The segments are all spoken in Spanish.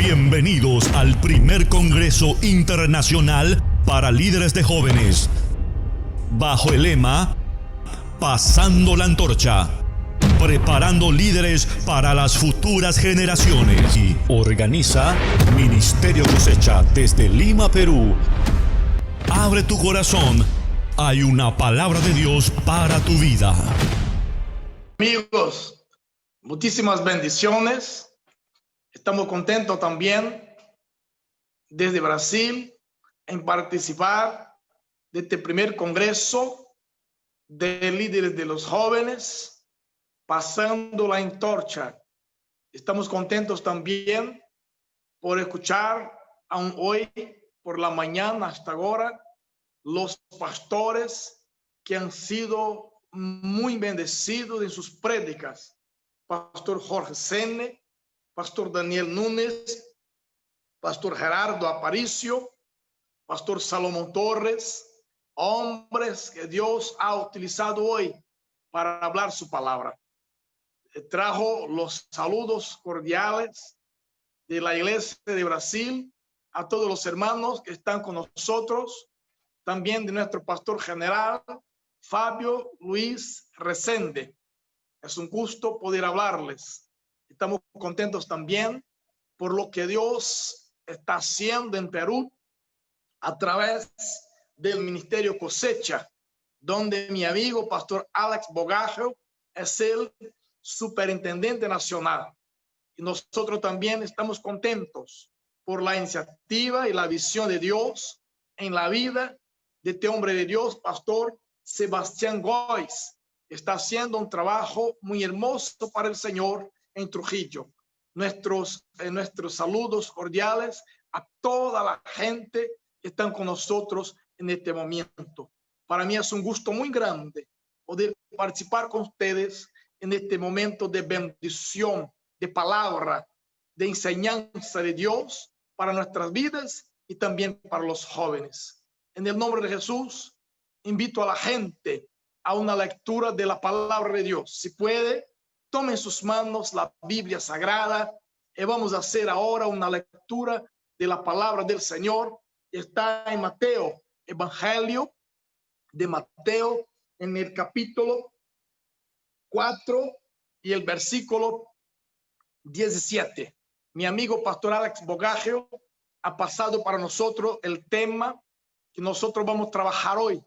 Bienvenidos al primer Congreso Internacional para Líderes de Jóvenes, bajo el lema Pasando la Antorcha, preparando líderes para las futuras generaciones. Y organiza Ministerio Cosecha desde Lima, Perú. Abre tu corazón, hay una palabra de Dios para tu vida. Amigos, muchísimas bendiciones. Estamos contentos también desde Brasil en participar de este primer congreso de líderes de los jóvenes, pasando la antorcha. Estamos contentos también por escuchar aún hoy por la mañana hasta ahora los pastores que han sido muy bendecidos en sus prédicas. Pastor Jorge Sene, Pastor Daniel Núñez, Pastor Gerardo Aparicio, Pastor Salomón Torres, hombres que Dios ha utilizado hoy para hablar su palabra. Trajo los saludos cordiales de la Iglesia de Brasil a todos los hermanos que están con nosotros, también de nuestro pastor general, Fabio Luis Resende. Es un gusto poder hablarles. Estamos contentos también por lo que Dios está haciendo en Perú a través del Ministerio Cosecha, donde mi amigo pastor Alex Bogajo es el superintendente nacional. Y nosotros también estamos contentos por la iniciativa y la visión de Dios en la vida de este hombre de Dios, pastor Sebastián Góes. Está haciendo un trabajo muy hermoso para el Señor en Trujillo. Nuestros saludos cordiales a toda la gente que están con nosotros en este momento. Para mí es un gusto muy grande poder participar con ustedes en este momento de bendición, de palabra, de enseñanza de Dios para nuestras vidas y también para los jóvenes. En el nombre de Jesús, invito a la gente a una lectura de la palabra de Dios. Si puede, tome en sus manos la Biblia Sagrada y vamos a hacer ahora una lectura de la palabra del Señor. Está en Mateo, Evangelio de Mateo, en el capítulo 4 y el versículo 17. Mi amigo pastor Alex Bogajo ha pasado para nosotros el tema que nosotros vamos a trabajar hoy.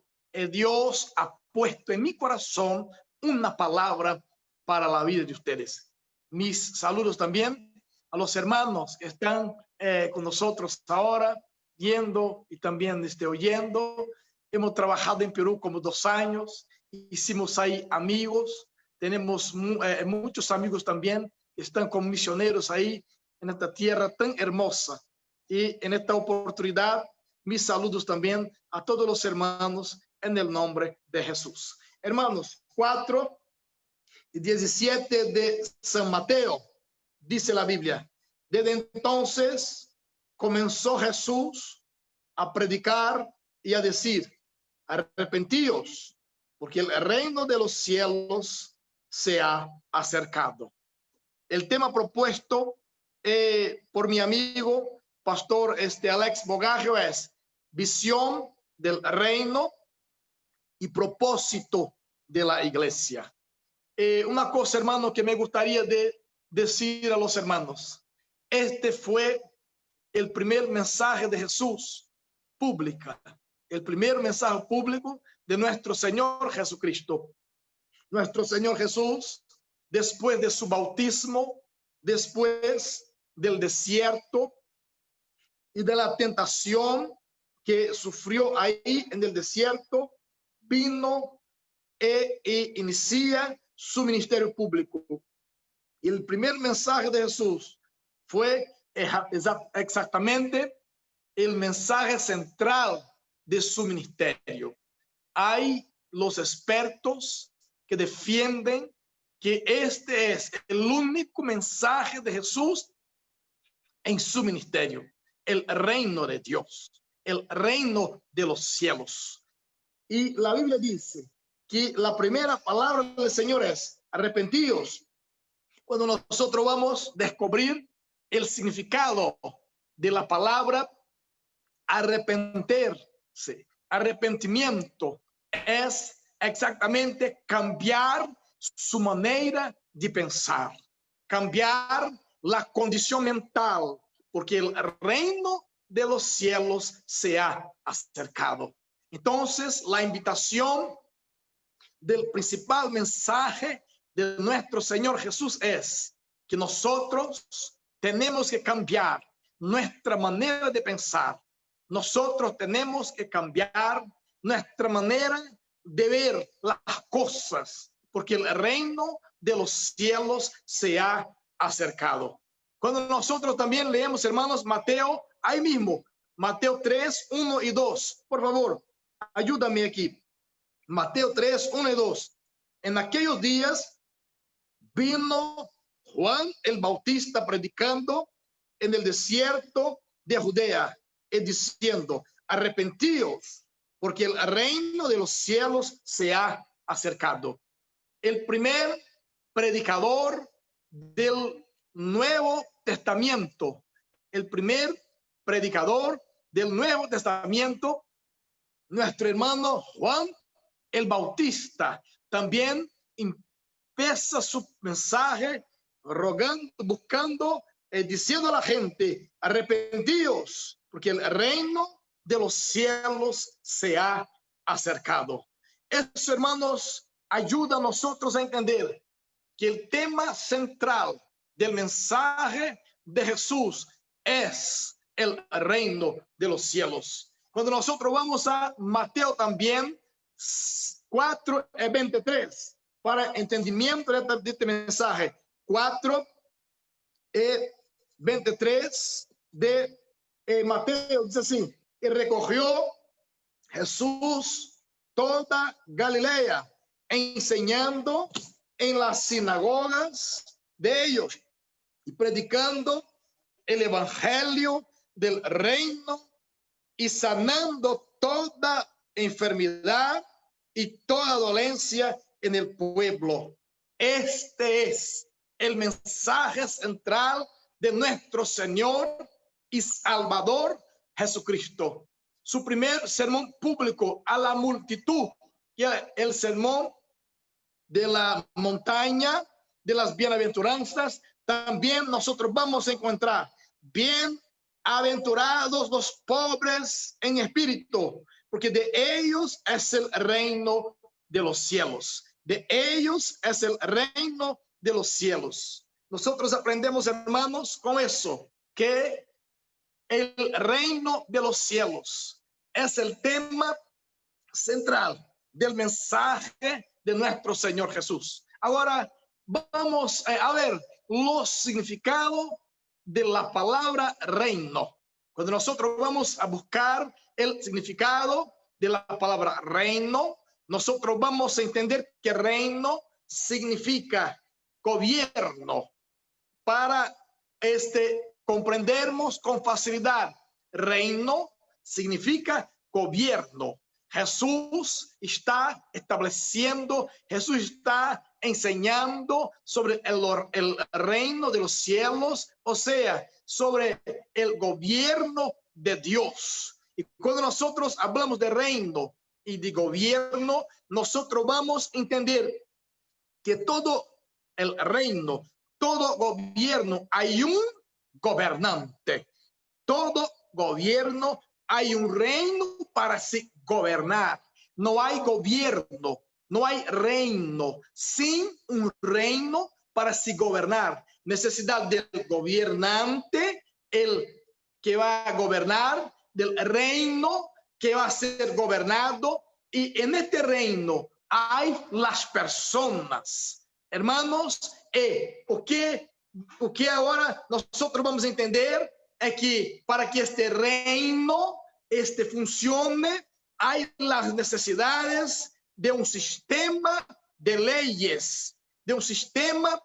Dios ha puesto en mi corazón una palabra para la vida de ustedes. Mis saludos también a los hermanos que están con nosotros ahora, viendo y también oyendo. Hemos trabajado en Perú como 2 años, hicimos ahí amigos, tenemos muchos amigos también que están como misioneros ahí en esta tierra tan hermosa. Y en esta oportunidad, mis saludos también a todos los hermanos en el nombre de Jesús. Hermanos, 4 y 17 de San Mateo, dice la Biblia: desde entonces comenzó Jesús a predicar y a decir: arrepentíos, porque el reino de los cielos se ha acercado. El tema propuesto por mi amigo pastor Alex Bogajo es visión del reino y propósito de la iglesia. Una cosa, hermano, que me gustaría decir a los hermanos: este fue el primer mensaje de Jesús pública, el primer mensaje público de nuestro Señor Jesucristo. Nuestro Señor Jesús, después de su bautismo, después del desierto y de la tentación que sufrió ahí en el desierto, vino e inicia su ministerio público. Y el primer mensaje de Jesús fue exactamente el mensaje central de su ministerio. Hay los expertos que defienden que este es el único mensaje de Jesús en su ministerio: el reino de Dios, el reino de los cielos. Y la Biblia dice que la primera palabra del Señor es: arrepentíos. Cuando nosotros vamos a descubrir el significado de la palabra arrepentirse. Arrepentimiento es exactamente cambiar su manera de pensar, cambiar la condición mental, porque el reino de los cielos se ha acercado. Entonces, la invitación del principal mensaje de nuestro Señor Jesús es que nosotros tenemos que cambiar nuestra manera de pensar. Nosotros tenemos que cambiar nuestra manera de ver las cosas, porque el reino de los cielos se ha acercado. Cuando nosotros también leemos, hermanos, Mateo, ahí mismo, Mateo 3, 1 y 2. Por favor, ayúdame aquí. Mateo 3, 1 y 2. En aquellos días vino Juan el Bautista predicando en el desierto de Judea y diciendo: arrepentíos, porque el reino de los cielos se ha acercado. El primer predicador del Nuevo Testamento, el primer predicador del Nuevo Testamento, nuestro hermano Juan el Bautista, también empieza su mensaje rogando, buscando, diciendo a la gente: arrepentíos, porque el reino de los cielos se ha acercado. Eso, hermanos, ayuda a nosotros a entender que el tema central del mensaje de Jesús es el reino de los cielos. Cuando nosotros vamos a Mateo también 4:23, para entendimiento de este mensaje, 4:23 de Mateo, dice así: y recogió Jesús toda Galilea, enseñando en las sinagogas de ellos y predicando el evangelio del reino y sanando toda enfermedad y toda dolencia en el pueblo. Este es el mensaje central de nuestro Señor y Salvador Jesucristo. Su primer sermón público a la multitud, que era el sermón de la montaña de las bienaventuranzas. También nosotros vamos a encontrar: bienaventurados los pobres en espíritu, porque de ellos es el reino de los cielos. De ellos es el reino de los cielos. Nosotros aprendemos, hermanos, con eso, que el reino de los cielos es el tema central del mensaje de nuestro Señor Jesús. Ahora vamos a ver los significados de la palabra reino. Cuando nosotros vamos a buscar el significado de la palabra reino, nosotros vamos a entender que reino significa gobierno. Para comprendernos con facilidad, reino significa gobierno. Jesús está estableciendo, Jesús está enseñando sobre el reino de los cielos, o sea, sobre el gobierno de Dios. Y cuando nosotros hablamos de reino y de gobierno, nosotros vamos a entender que todo el reino, todo gobierno, hay un gobernante. Todo gobierno, hay un reino para se gobernar. No hay gobierno, no hay reino sin un reino para se gobernar. Necesidad del gobernante, el que va a gobernar, del reino que va a ser gobernado, y en este reino hay las personas. Hermanos, o que agora nosotros vamos a entender é que para que este reino funcione, hay las necesidades de un sistema de leyes, de un sistema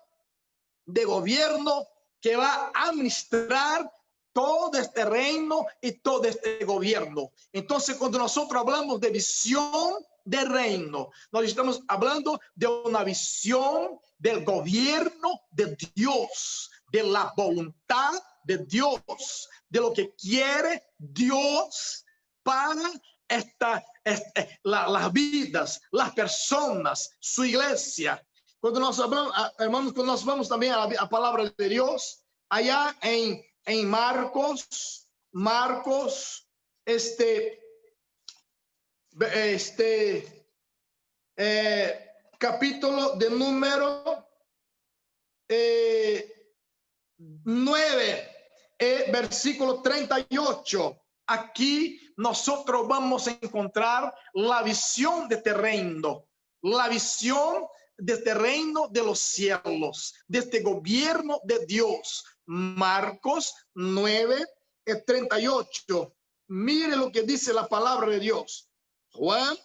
de gobierno que va a administrar todo este reino y todo este gobierno. Entonces, cuando nosotros hablamos de visión de reino, nós estamos hablando de una visión del gobierno de Dios, de la voluntad de Dios, de lo que quiere Dios para las vidas, las personas, su iglesia. Cuando nos hablamos, hermanos, cuando nos vamos también a la palabra de Dios, allá en Marcos, capítulo de número 9, versículo 38. Aquí nosotros vamos a encontrar la visión de este reino, la visión de este reino de los cielos, de este gobierno de Dios. Marcos 9, 38. Mire lo que dice la palabra de Dios. Juan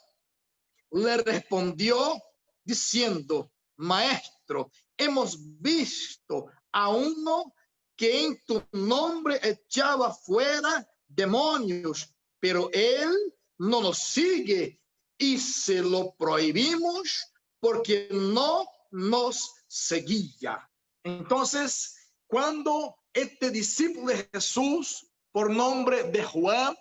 le respondió diciendo: Maestro, hemos visto a uno que en tu nombre echaba fuera demonios, pero él no nos sigue y se lo prohibimos porque no nos seguía. Entonces, cuando este discípulo de Jesús, por nombre de Juan,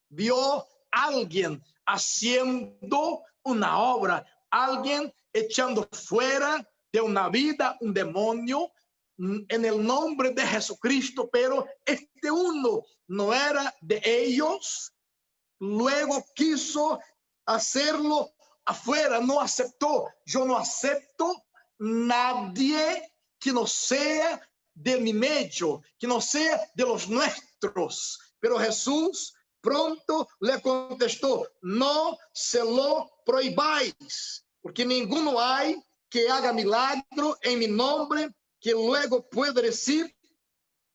vio a alguien haciendo una obra, alguien echando fuera de una vida un demonio en el nombre de Jesucristo, pero este uno no era de ellos, luego quiso hacerlo afuera, no aceptó. Yo no acepto nadie que no sea de mi medio, que no sea de los nuestros. Pero Jesús pronto le contestó: no se lo prohibáis, porque ninguno hay que haga milagro en mi nombre que luego puede decir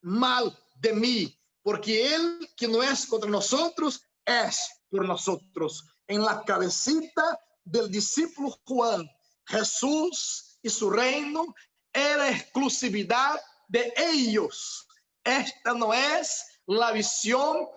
mal de mí, porque él que no es contra nosotros es por nosotros. En la cabecita del discípulo Juan, Jesús y su reino era exclusividad de ellos. Esta no es la visión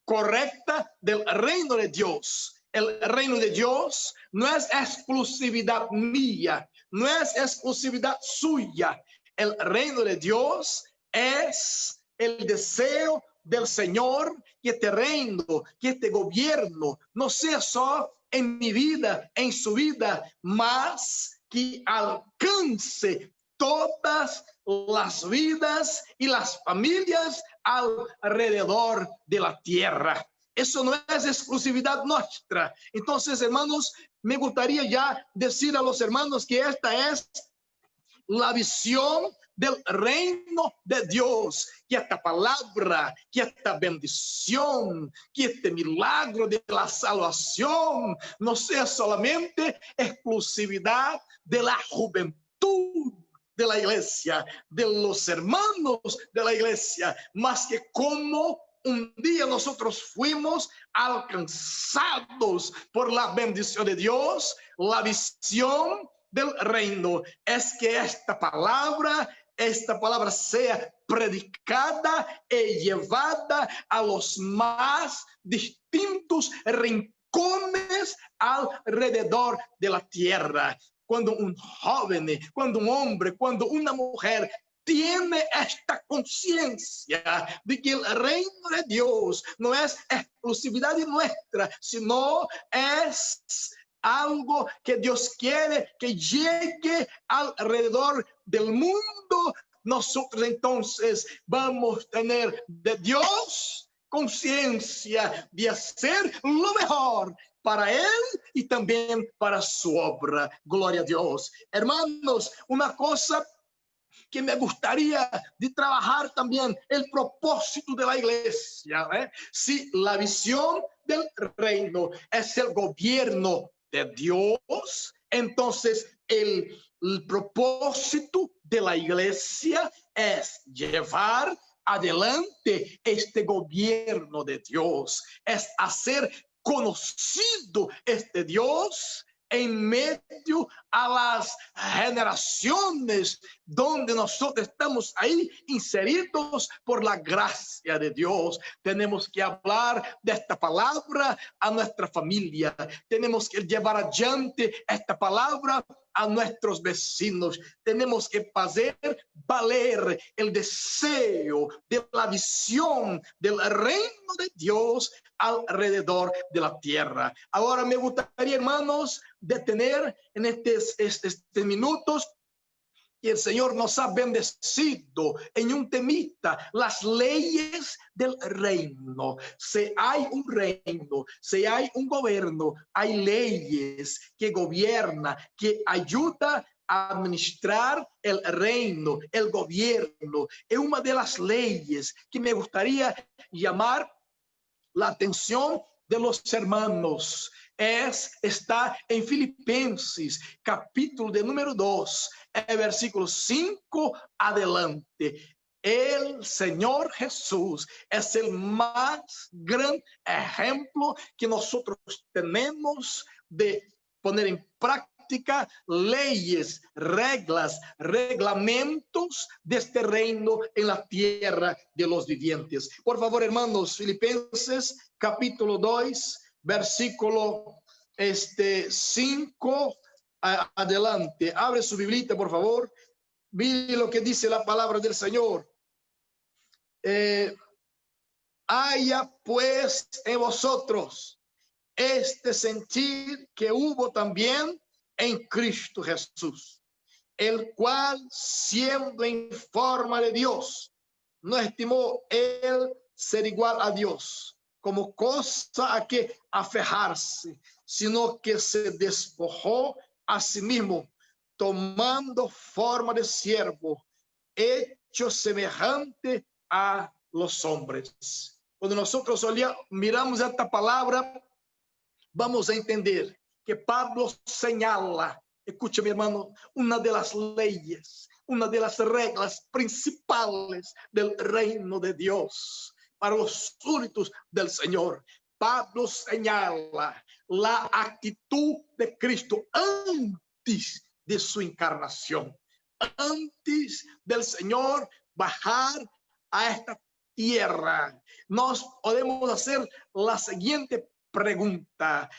correcta del reino de Dios. El reino de Dios no es exclusividad mía, no es exclusividad suya. El reino de Dios es el deseo del Señor, que este reino, que este gobierno no sea solo en mi vida, en su vida, más que alcance todas las vidas y las familias alrededor de la tierra. Eso no es exclusividad nuestra. Entonces, hermanos, me gustaría ya decir a los hermanos que esta es la visión del reino de Dios, que esta palabra, que esta bendición, que este milagro de la salvación no sea solamente exclusividad de la juventud de la iglesia, de los hermanos de la iglesia, más que como un día nosotros fuimos alcanzados por la bendición de Dios. La visión del reino es que esta palabra sea predicada y llevada a los más distintos rincones alrededor de la tierra. Cuando un joven, cuando un hombre, cuando una mujer tiene esta conciencia de que el reino de Dios no es exclusividad nuestra, sino es algo que Dios quiere que llegue alrededor del mundo, nosotros entonces vamos a tener de Dios conciencia de hacer lo mejor para él y también para su obra. Gloria a Dios. Hermanos, una cosa que me gustaría de trabajar también, el propósito de la iglesia. Si la visión del reino es el gobierno de Dios, entonces el propósito de la iglesia es llevar adelante este gobierno de Dios, es hacer conocido este Dios en medio a las generaciones donde nosotros estamos ahí inseridos por la gracia de Dios. Tenemos que hablar de esta palabra a nuestra familia. Tenemos que llevar adelante esta palabra a nuestros vecinos. Tenemos que hacer valer el deseo de la visión del reino de Dios alrededor de la tierra. Ahora me gustaría, hermanos, detener en estos minutos que el Señor nos ha bendecido en un temita, las leyes del reino. Si hay un reino, si hay un gobierno, hay leyes que gobiernan, que ayudan a administrar el reino, el gobierno. Es una de las leyes que me gustaría llamar la atención de los hermanos. Está en Filipenses, capítulo de número 2, versículo 5 adelante. El Señor Jesús es el más gran ejemplo que nosotros tenemos de poner en práctica leyes, reglas, reglamentos de este reino en la tierra de los vivientes. Por favor, hermanos, Filipenses capítulo 2, versículo 5 adelante. Abre su biblita, por favor. Mire lo que dice la palabra del Señor. Haya pues en vosotros este sentir que hubo también en Cristo Jesús, el cual, siendo en forma de Dios, no estimó él ser igual a Dios como cosa a que aferrarse, sino que se despojó a sí mismo, tomando forma de siervo, hecho semejante a los hombres. Cuando nosotros miramos esta palabra, vamos a entender que Pablo señala, escuche mi hermano, una de las leyes, una de las reglas principales del reino de Dios para los súbditos del Señor. Pablo señala la actitud de Cristo antes de su encarnación, antes del Señor bajar a esta tierra. Nos podemos hacer la siguiente pregunta: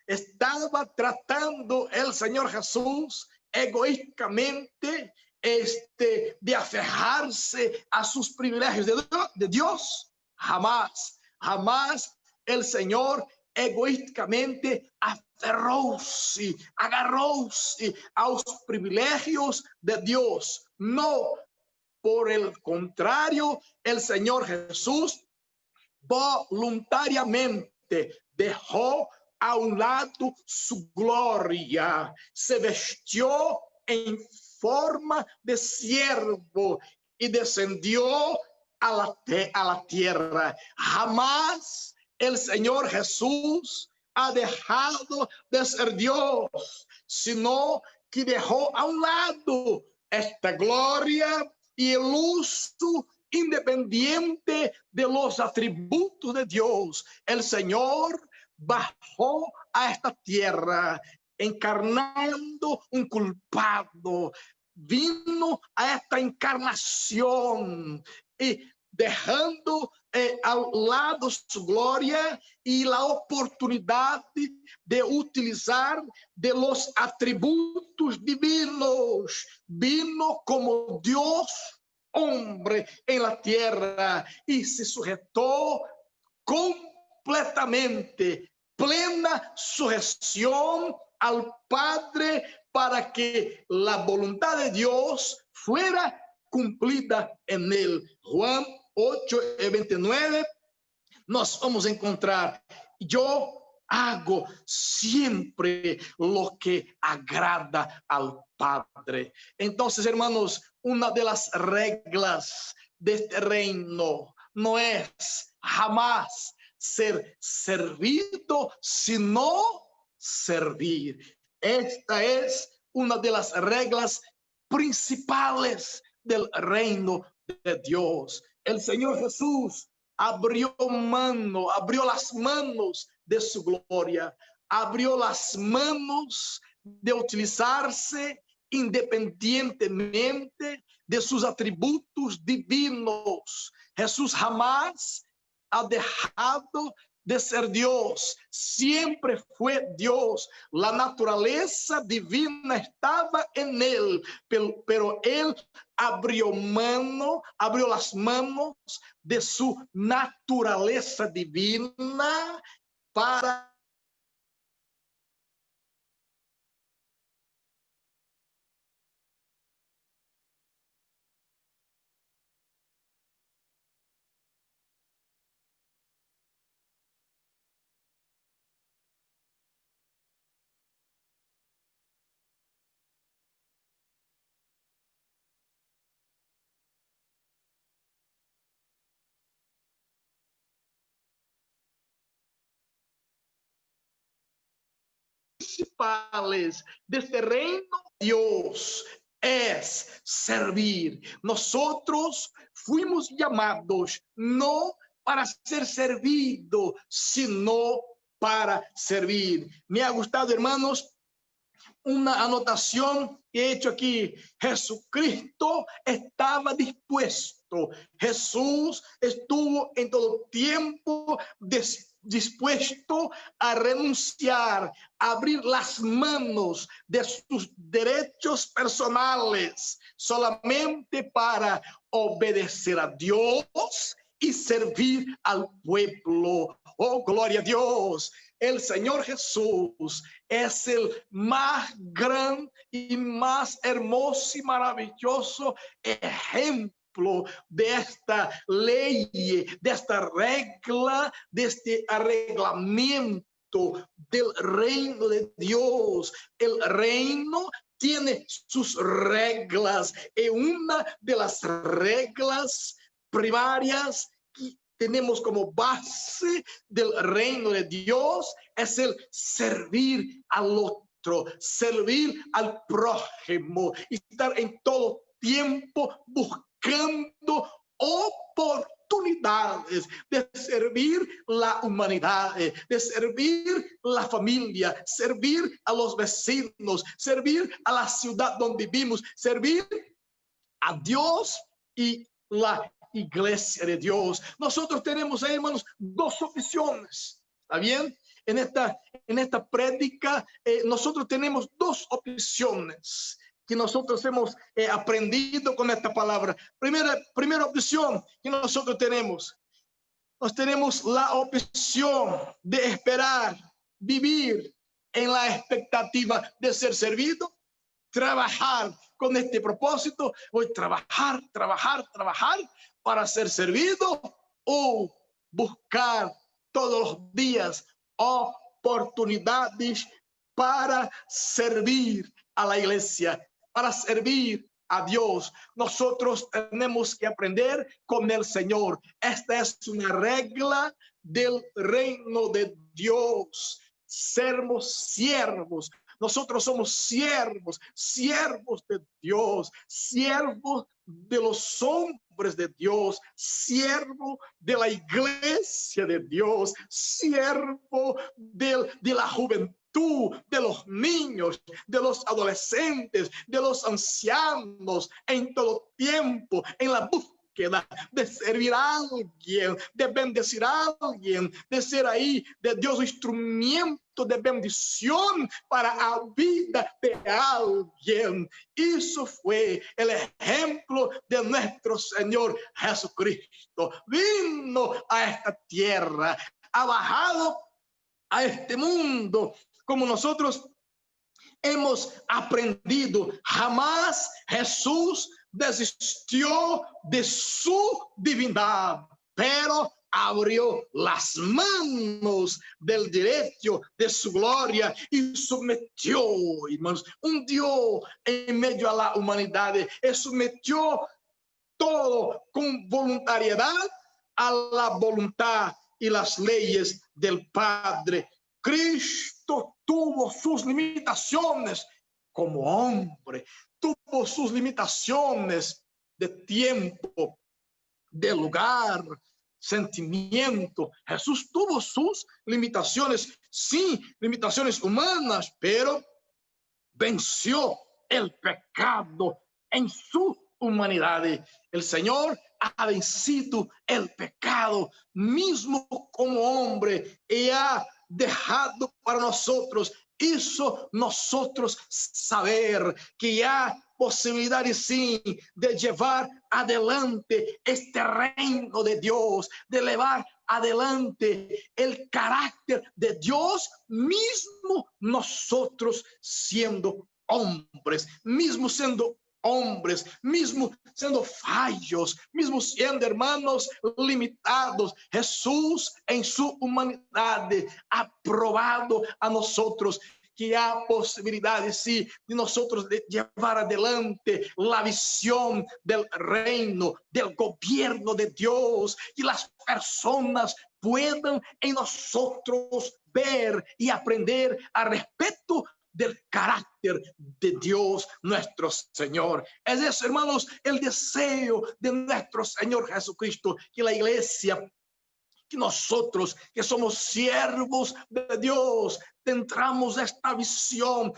¿estaba tratando el Señor Jesús egoístamente de aferrarse a sus privilegios de Dios? Jamás, jamás el Señor egoísticamente aferróse, agarróse a los privilegios de Dios. No, por el contrario, el Señor Jesús voluntariamente dejó a un lado su gloria, se vistió en forma de siervo y descendió a la tierra. Jamás el Señor Jesús ha dejado de ser Dios, sino que dejó a un lado esta gloria y el uso independiente de los atributos de Dios. El Señor bajó a esta tierra encarnando un culpado, vino a esta encarnación y dejando al lado su gloria y la oportunidad de utilizar de los atributos divinos. Vino como Dios hombre en la tierra y se sujetó completamente, plena sujeción al Padre, para que la voluntad de Dios fuera cumplida en él. Juan 8:29 nos vamos a encontrar: yo hago siempre lo que agrada al Padre. Entonces, hermanos, una de las reglas de este reino no es jamás ser servido, sino servir. Esta es una de las reglas principales del reino de Dios. El Señor Jesús abrió las manos de su gloria, abrió las manos de utilizarse independientemente de sus atributos divinos. Jesús jamás ha dejado de ser Dios, siempre fue Dios. La naturaleza divina estaba en él, pero él abrió las manos de su naturaleza divina para principales de este reino de Dios es servir. Nosotros fuimos llamados no para ser servidos, sino para servir. Me ha gustado, hermanos, una anotación que he hecho aquí. Jesucristo estaba dispuesto. Jesús estuvo en todo tiempo dispuesto a renunciar, a abrir las manos de sus derechos personales solamente para obedecer a Dios y servir al pueblo. Oh, gloria a Dios. El Señor Jesús es el más gran y más hermoso y maravilloso ejemplo de esta ley, de esta regla, de este arreglamiento del reino de Dios. El reino tiene sus reglas, y una de las reglas primarias que tenemos como base del reino de Dios es el servir al otro, servir al prójimo, y estar en todo tiempo buscando oportunidades de servir la humanidad, de servir la familia, servir a los vecinos, servir a la ciudad donde vivimos, servir a Dios y la iglesia de Dios. Nosotros tenemos ahí, hermanos, dos opciones. ¿Está bien? En esta prédica, nosotros tenemos dos opciones que nosotros hemos aprendido con esta palabra. Primera opción que nosotros tenemos la opción de esperar, vivir en la expectativa de ser servido, trabajar con este propósito, voy a trabajar para ser servido, o buscar todos los días oportunidades para servir a la iglesia, para servir a Dios. Nosotros tenemos que aprender con el Señor. Esta es una regla del reino de Dios. Sermos siervos. Nosotros somos siervos de Dios, siervos de los hombres de Dios, siervo de la iglesia de Dios, siervo de la juventud, de los niños, de los adolescentes, de los ancianos, en todo tiempo, en la búsqueda de servir a alguien, de bendecir a alguien, de ser ahí de Dios un instrumento de bendición para la vida de alguien. Eso fue el ejemplo de nuestro Señor Jesucristo. Vino a esta tierra, ha bajado a este mundo como nosotros hemos aprendido. Jamás Jesús desistió de su divinidad, pero abrió las manos del derecho de su gloria y sometió, hermanos, hundió en medio a la humanidad y sometió todo con voluntariedad a la voluntad y las leyes del Padre. Cristo tuvo sus limitaciones como hombre, tuvo sus limitaciones de tiempo, de lugar, sentimiento. Jesús tuvo sus limitaciones, sí, limitaciones humanas, pero venció el pecado en su humanidad. El Señor ha vencido el pecado, mismo como hombre, y ha dejado para nosotros, hizo nosotros saber que hay posibilidades sí de llevar adelante este reino de Dios, de llevar adelante el carácter de Dios, mismo nosotros siendo hombres, mismo siendo hombres, mismo siendo fallos, mismo siendo hermanos limitados. Jesús en su humanidad ha probado a nosotros que hay posibilidades sí, de nosotros de llevar adelante la visión del reino, del gobierno de Dios, y las personas puedan en nosotros ver y aprender al respecto del carácter de Dios nuestro Señor. Es eso, hermanos, el deseo de nuestro Señor Jesucristo, que la iglesia, que nosotros que somos siervos de Dios, tendremos esta visión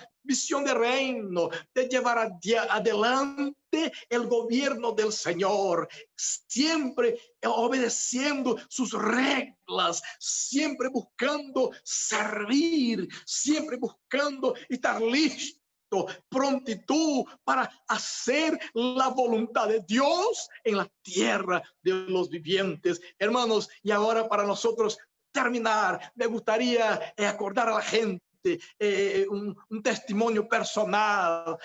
de reino, de llevar adelante el gobierno del Señor, siempre obedeciendo sus reglas, siempre buscando servir, siempre buscando estar listo, prontitud para hacer la voluntad de Dios en la tierra de los vivientes. Hermanos, y ahora para nosotros terminar, me gustaría acordar a la gente un testimonio personal.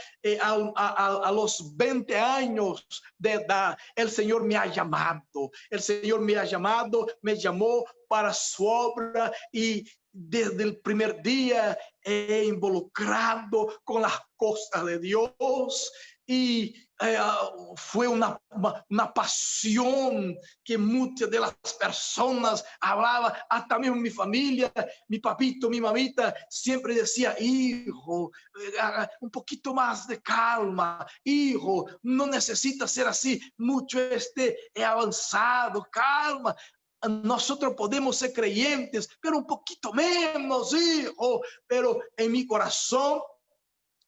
A los 20 años de edad, el Señor me ha llamado. El Señor me ha llamado, me llamó para su obra, y desde el primer día he involucrado con las cosas de Dios, y fue una pasión que muchas de las personas hablaban, hasta mismo mi familia, mi papito, mi mamita, siempre decía: hijo, un poquito más de calma, hijo, no necesita ser así, mucho avanzado, calma. Nosotros podemos ser creyentes, pero un poquito menos, hijo. Pero en mi corazón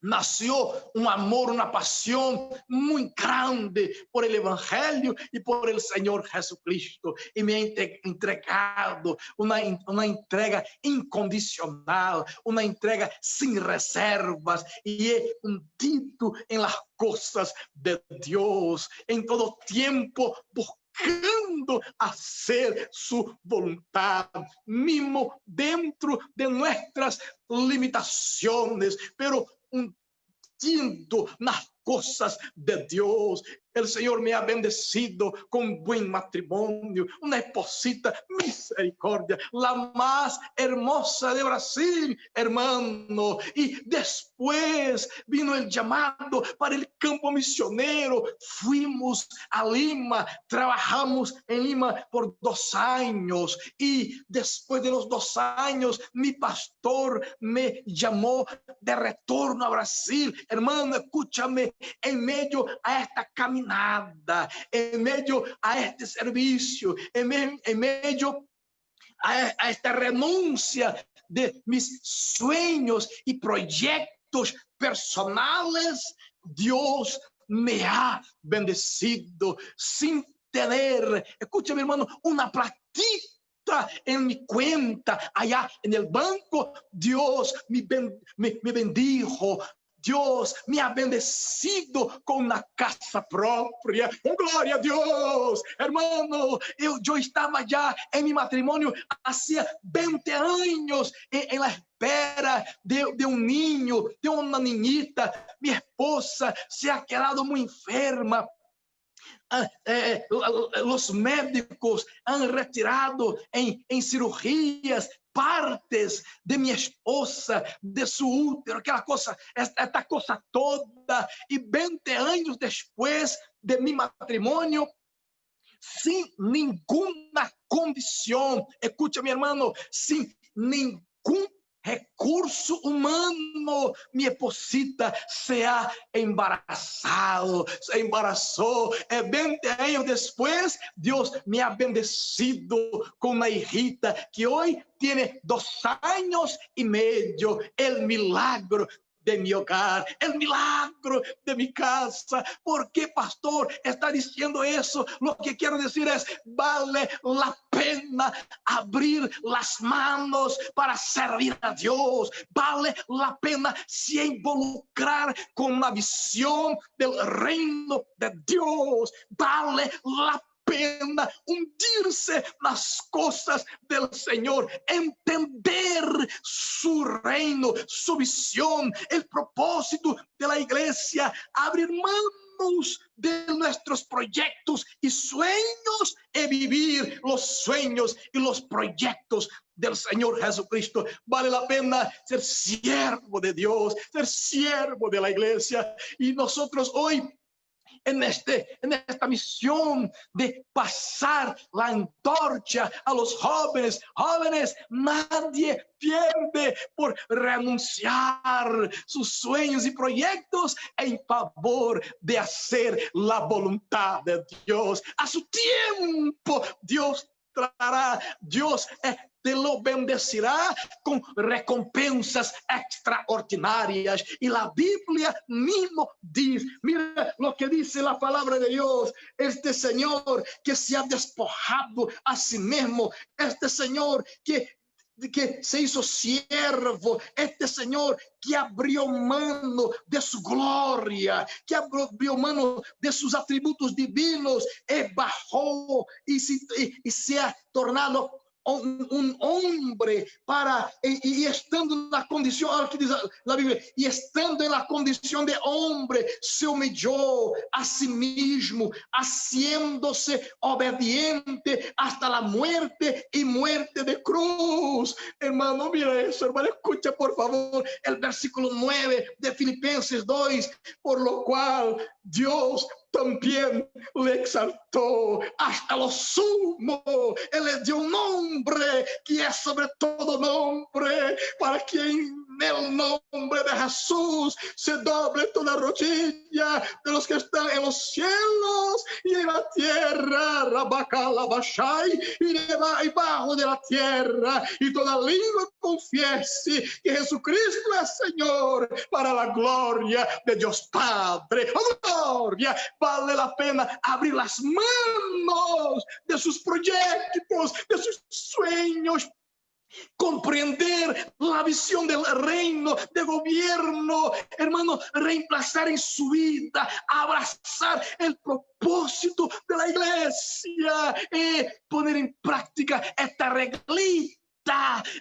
nació un amor, una pasión muy grande por el Evangelio y por el Señor Jesucristo, y me he entregado una entrega incondicional, una entrega sin reservas, y he hundido en las cosas de Dios en todo tiempo, buscando hacer su voluntad, mismo dentro de nuestras limitaciones, pero hundiendo las cosas de Dios. El Señor me ha bendecido con buen matrimonio, una esposita, misericordia, la más hermosa de Brasil, hermano. Y después vino el llamado para el campo misionero. Fuimos a Lima, trabajamos en Lima por 2 años, y después de los 2 años mi pastor me llamó de retorno a Brasil. Hermano, escúchame, en medio a esta caminada, en medio a este servicio, en medio a esta renuncia de mis sueños y proyectos personales, Dios me ha bendecido sin tener, escúchame hermano, una platita en mi cuenta allá en el banco. Dios me bendijo. Dios me ha bendecido con una casa propia. Gloria a Dios, hermano. Yo estaba ya en mi matrimonio hacía 20 años en la espera de un niño, de una niñita. Mi esposa se ha quedado muy enferma. Los médicos han retirado en cirugías partes de mi esposa, de su útero, aquela cosa, esta cosa toda. Y 20 años después de mi matrimonio, sin ninguna condición, escucha mi hermano, sin ningún recurso humano, mi esposita se ha embarazado, se embarazó. 20 años después, Dios me ha bendecido con una hijita que hoy tiene 2 años y medio. El milagro de mi hogar, el milagro de mi casa. ¿Por qué, pastor, está diciendo eso? Lo que quiero decir es, vale la pena abrir las manos para servir a Dios. Vale la pena se involucrar con la visión del reino de Dios. Vale la pena hundirse las cosas del Señor, entender su reino, su visión, el propósito de la iglesia, abrir manos de nuestros proyectos y sueños y vivir los sueños y los proyectos del Señor Jesucristo. Vale la pena ser siervo de Dios, ser siervo de la iglesia. Y nosotros hoy, en esta misión de pasar la antorcha a los jóvenes. Jóvenes, nadie pierde por renunciar sus sueños y proyectos en favor de hacer la voluntad de Dios. A su tiempo, Dios traerá, Dios te lo bendecirá con recompensas extraordinarias. Y la Biblia mismo dice, mira lo que dice la palabra de Dios, este Señor que se ha despojado a sí mismo, este Señor que se hizo siervo, este Señor que abrió mano de su gloria, que abrió mano de sus atributos divinos, bajó y se ha tornado un hombre para, y estando en la condición, ahora que dice la Biblia, y estando en la condición de hombre, se humilló a sí mismo, haciéndose obediente hasta la muerte y muerte de cruz. Hermano, mira eso, hermano, escucha por favor el versículo 9 de Filipenses 2, por lo cual Dios también le exaltó hasta lo sumo. Él le dio un nombre que es sobre todo nombre, para que en el nombre de Jesús se doble toda rodilla de los que están en los cielos y en la tierra, y debajo de la tierra, y toda lengua confiese que Jesucristo es Señor, para la gloria de Dios Padre. ¡Oh, gloria! Vale la pena abrir las manos de sus proyectos, de sus sueños, comprender la visión del reino, de gobierno, hermano, reemplazar en su vida, abrazar el propósito de la iglesia y poner en práctica esta reglita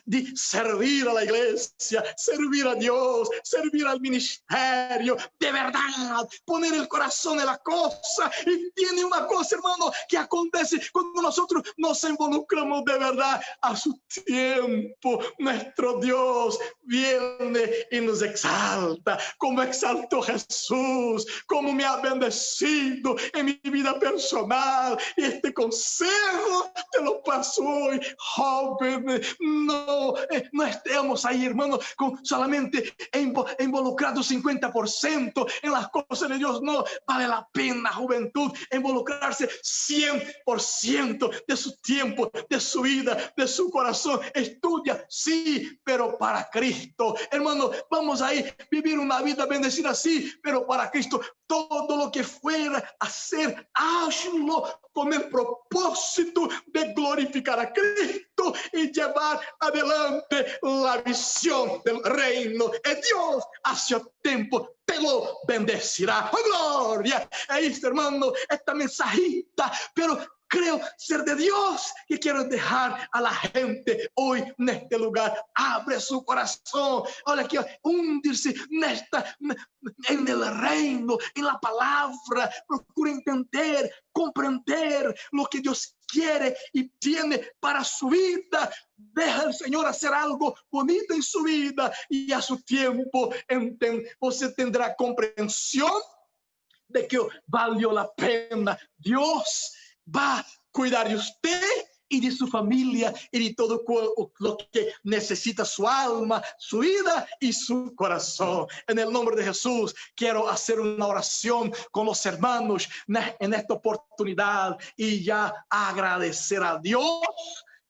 de servir a la iglesia, servir a Dios, servir al ministerio, de verdad, poner el corazón en la cosa. Y tiene una cosa, hermano, que acontece cuando nosotros nos involucramos de verdad. A su tiempo, nuestro Dios viene y nos exalta, como exaltó Jesús, como me ha bendecido en mi vida personal. Y este consejo te lo paso hoy, joven. No estemos ahí, hermano, solamente involucrados 50% en las cosas de Dios. No, vale la pena, juventud, involucrarse 100% de su tiempo, de su vida, de su corazón. Estudia, sí, pero para Cristo. Hermano, vamos a vivir una vida bendecida, sí, pero para Cristo. Todo lo que fuera a hacer, hazlo con el propósito de glorificar a Cristo y llevar adelante la visión del reino. Y Dios a su tiempo te lo bendecirá. ¡Oh, gloria! Ahí está, hermano, esta mensajita, pero creo ser de Dios, que quiero dejar a la gente hoy en este lugar. Abre su corazón. Ahora quiero hundirse en el reino, en la palabra. Procura entender, comprender lo que Dios quiere y tiene para su vida. Deja al Señor hacer algo bonito en su vida, y a su tiempo usted tendrá comprensión de que valió la pena. Dios va a cuidar de usted y de su familia y de todo lo que necesita su alma, su vida y su corazón. En el nombre de Jesús, quiero hacer una oración con los hermanos en esta oportunidad y ya agradecer a Dios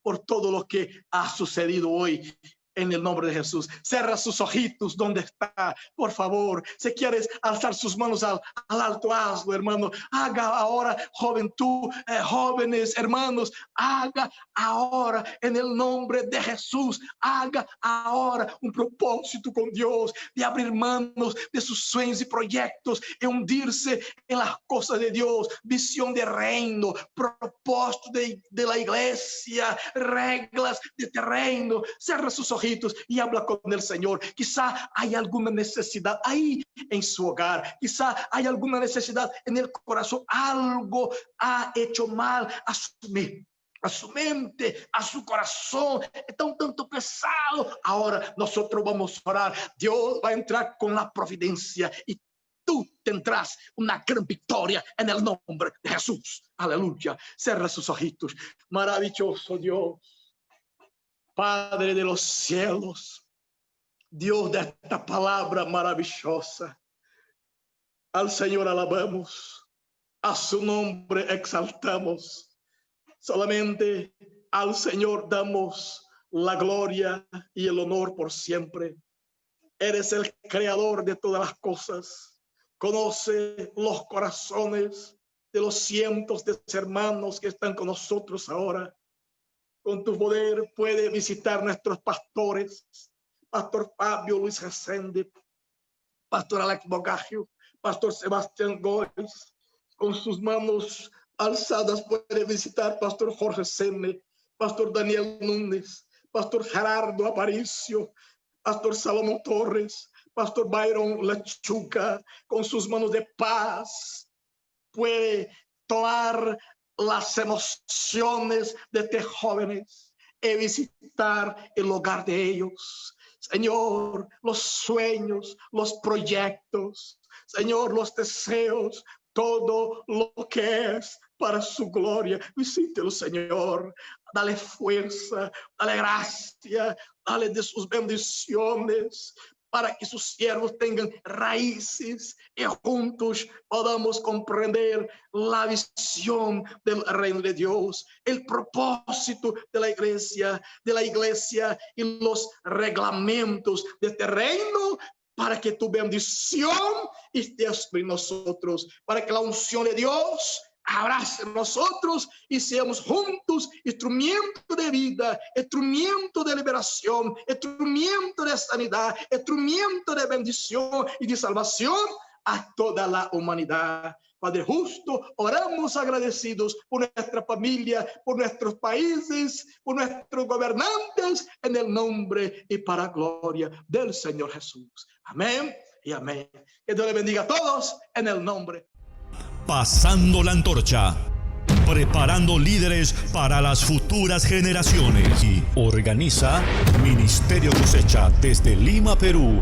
por todo lo que ha sucedido hoy en el nombre de Jesús. Cierra sus ojitos donde está, por favor. Si quieres alzar sus manos al alto, hazlo, hermano. Haga ahora, juventud, jóvenes, hermanos, haga ahora en el nombre de Jesús. Haga ahora un propósito con Dios de abrir manos de sus sueños y proyectos y hundirse en las cosas de Dios. Visión de reino, propósito de la iglesia, reglas de este reino. Cierra sus ojitos y habla con el Señor. Quizá hay alguna necesidad ahí en su hogar. Quizá hay alguna necesidad en el corazón. Algo ha hecho mal a su mente, a su corazón. Está un tanto pesado. Ahora nosotros vamos a orar. Dios va a entrar con la providencia y tú tendrás una gran victoria en el nombre de Jesús. Aleluya. Cierra sus ojitos. Maravilloso Dios, Padre de los cielos, Dios de esta palabra maravillosa. Al Señor alabamos, a su nombre exaltamos. Solamente al Señor damos la gloria y el honor por siempre. Eres el creador de todas las cosas. Conoce los corazones de los cientos de hermanos que están con nosotros ahora. Con tu poder puede visitar nuestros pastores, Pastor Fabio Luis Resende, Pastor Alex Bogagio, Pastor Sebastián Gómez. Con sus manos alzadas puede visitar Pastor Jorge Seme, Pastor Daniel Núñez, Pastor Gerardo Aparicio, Pastor Salomón Torres, Pastor Byron Lechuga. Con sus manos de paz puede tomar las emociones de estos jóvenes y visitar el hogar de ellos. Señor, los sueños, los proyectos, Señor, los deseos, todo lo que es para su gloria. Visítelo, Señor. Dale fuerza, dale gracia, dale de sus bendiciones, para que sus siervos tengan raíces y juntos podamos comprender la visión del reino de Dios, el propósito de la iglesia y los reglamentos de este reino, para que tu bendición esté sobre nosotros, para que la unción de Dios abrace nosotros y seamos juntos instrumento de vida, instrumento de liberación, instrumento de sanidad, instrumento de bendición y de salvación a toda la humanidad. Padre justo, oramos agradecidos por nuestra familia, por nuestros países, por nuestros gobernantes, en el nombre y para gloria del Señor Jesús. Amén y amén. Que Dios le bendiga a todos en el nombre. Pasando la antorcha, preparando líderes para las futuras generaciones. Y organiza Ministerio Cosecha desde Lima, Perú.